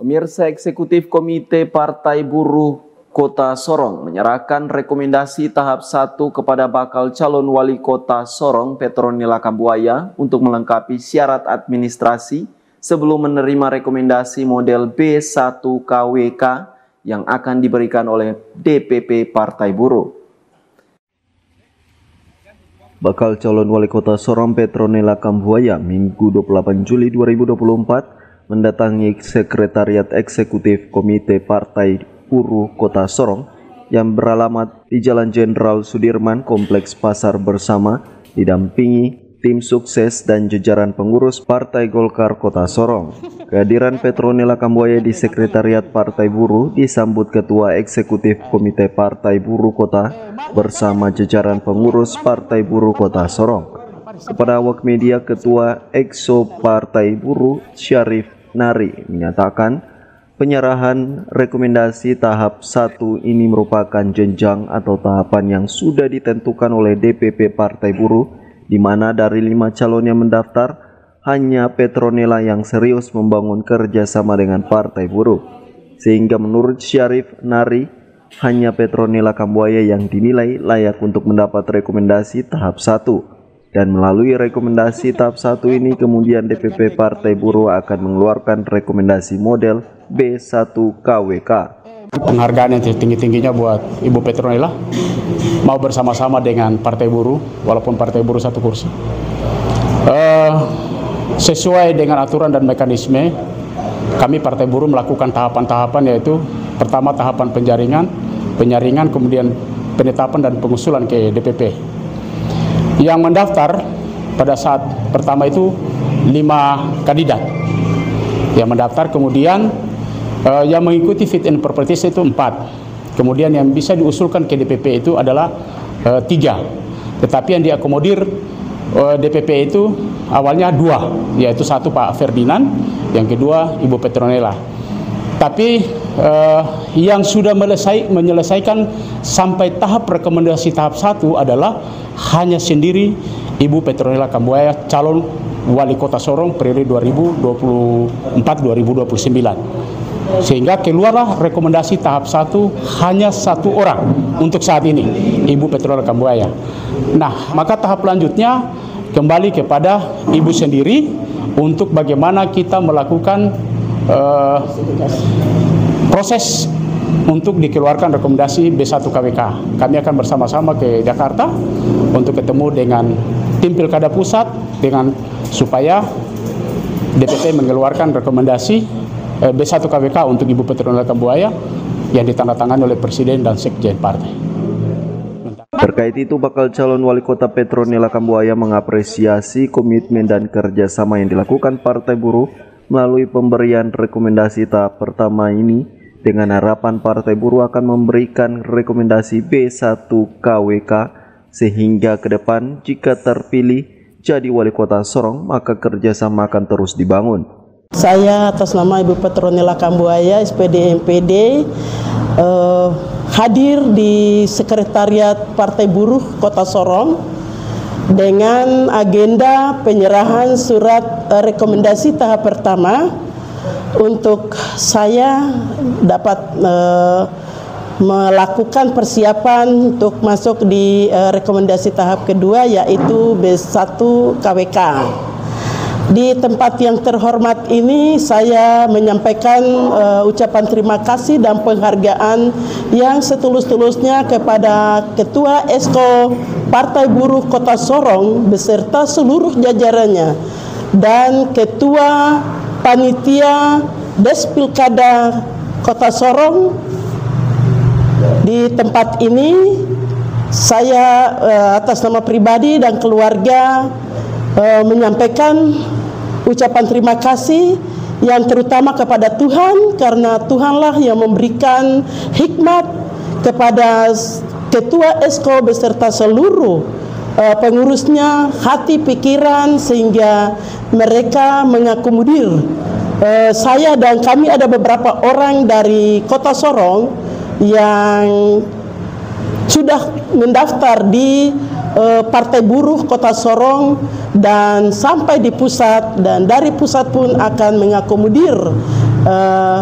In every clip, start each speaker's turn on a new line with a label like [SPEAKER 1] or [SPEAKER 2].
[SPEAKER 1] Pemirsa, Eksekutif Komite Partai Buruh Kota Sorong menyerahkan rekomendasi tahap 1 kepada bakal calon wali kota Sorong, Petronila Kambuaya, untuk melengkapi syarat administrasi sebelum menerima rekomendasi model B1 KWK yang akan diberikan oleh DPP Partai Buruh. Bakal calon wali kota Sorong Petronila Kambuaya Minggu 28 Juli 2024 mendatangi Sekretariat Eksekutif Komite Partai Buruh Kota Sorong yang beralamat di Jalan Jenderal Sudirman, Kompleks Pasar Bersama, didampingi tim sukses dan jajaran pengurus Partai Golkar Kota Sorong. Kehadiran Petronila Kambuaya di Sekretariat Partai Buruh disambut Ketua Eksekutif Komite Partai Buruh Kota bersama jajaran pengurus Partai Buruh Kota Sorong. Kepada awak media, Ketua Ekso Partai Buruh Syarif Nari menyatakan penyerahan rekomendasi tahap 1 ini merupakan jenjang atau tahapan yang sudah ditentukan oleh DPP Partai Buruh, di mana dari 5 calon yang mendaftar, hanya Petronila yang serius membangun kerjasama dengan Partai Buruh. Sehingga menurut Syarif Nari, hanya Petronila Kambuaya yang dinilai layak untuk mendapat rekomendasi tahap 1. Dan melalui rekomendasi tahap 1 ini kemudian DPP Partai Buruh akan mengeluarkan rekomendasi model B1 KWK.
[SPEAKER 2] Penghargaan yang tinggi-tingginya buat Ibu Petronila, mau bersama-sama dengan Partai Buruh, walaupun Partai Buruh satu kursi. Sesuai dengan aturan dan mekanisme, kami Partai Buruh melakukan tahapan-tahapan, yaitu pertama tahapan penyaringan, kemudian penetapan dan pengusulan ke DPP. Yang mendaftar pada saat pertama itu 5 kandidat yang mendaftar, kemudian yang mengikuti fit and proper test itu 4, kemudian yang bisa diusulkan ke DPP itu adalah 3, tetapi yang diakomodir DPP itu awalnya 2, yaitu 1 Pak Ferdinand, yang kedua Ibu Petronila. Tapi yang sudah menyelesaikan sampai tahap rekomendasi tahap 1 adalah hanya sendiri Ibu Petronila Kambuaya, calon wali kota Sorong periode 2024-2029. Sehingga keluarlah rekomendasi tahap 1 hanya 1 orang untuk saat ini, Ibu Petronila Kambuaya. Nah, maka tahap lanjutnya kembali kepada Ibu sendiri untuk bagaimana kita melakukan proses untuk dikeluarkan rekomendasi B1 KWK. Kami akan bersama-sama ke Jakarta untuk ketemu dengan tim Pilkada Pusat supaya DPP mengeluarkan rekomendasi B1 KWK untuk Ibu Petronila Kambuaya yang ditandatangani oleh Presiden dan Sekjen Partai.
[SPEAKER 1] Terkait itu, bakal calon wali kota Petronila Kambuaya mengapresiasi komitmen dan kerjasama yang dilakukan Partai Buruh melalui pemberian rekomendasi tahap pertama ini, dengan harapan Partai Buruh akan memberikan rekomendasi B1 KWK sehingga ke depan jika terpilih jadi wali kota Sorong maka kerjasama akan terus dibangun.
[SPEAKER 3] Saya atas nama Ibu Petronila Kambuaya SPD MPD hadir di Sekretariat Partai Buruh Kota Sorong dengan agenda penyerahan surat rekomendasi tahap pertama untuk saya dapat melakukan persiapan untuk masuk di rekomendasi tahap kedua, yaitu B1 KWK. Di tempat yang terhormat ini saya menyampaikan ucapan terima kasih dan penghargaan yang setulus-tulusnya kepada Ketua Esko Partai Buruh Kota Sorong beserta seluruh jajarannya dan Ketua Panitia Despilkada Kota Sorong. Di tempat ini saya atas nama pribadi dan keluarga menyampaikan ucapan terima kasih yang terutama kepada Tuhan, karena Tuhanlah yang memberikan hikmat kepada Ketua Esko beserta seluruh pengurusnya, hati pikiran, sehingga mereka mengakomodir saya dan kami. Ada beberapa orang dari Kota Sorong yang sudah mendaftar di Partai Buruh Kota Sorong dan sampai di pusat, dan dari pusat pun akan mengakomodir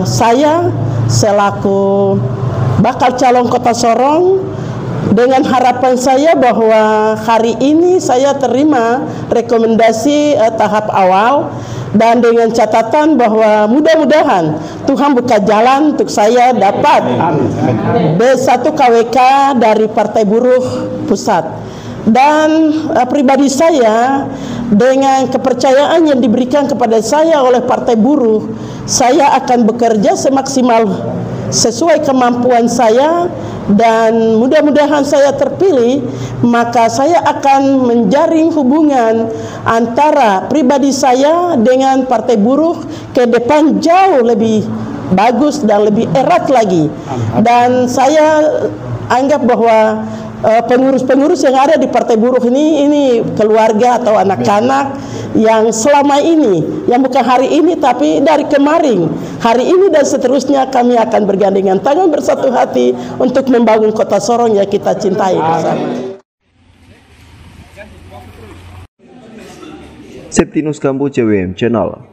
[SPEAKER 3] saya selaku bakal calon Kota Sorong, dengan harapan saya bahwa hari ini saya terima rekomendasi tahap awal, dan dengan catatan bahwa mudah-mudahan Tuhan buka jalan untuk saya dapat B1 KWK dari Partai Buruh Pusat. Dan pribadi saya, dengan kepercayaan yang diberikan kepada saya oleh Partai Buruh, saya akan bekerja semaksimal sesuai kemampuan saya, dan mudah-mudahan saya terpilih, maka saya akan menjaring hubungan antara pribadi saya dengan Partai Buruh ke depan jauh lebih bagus dan lebih erat lagi. Dan saya anggap bahwa pengurus-pengurus yang ada di Partai Buruh ini keluarga atau anak-anak yang selama ini, yang bukan hari ini tapi dari kemarin, hari ini dan seterusnya kami akan bergandengan tangan bersatu hati untuk membangun Kota Sorong yang kita cintai bersama.
[SPEAKER 1] Septinus Kambu CWM Channel.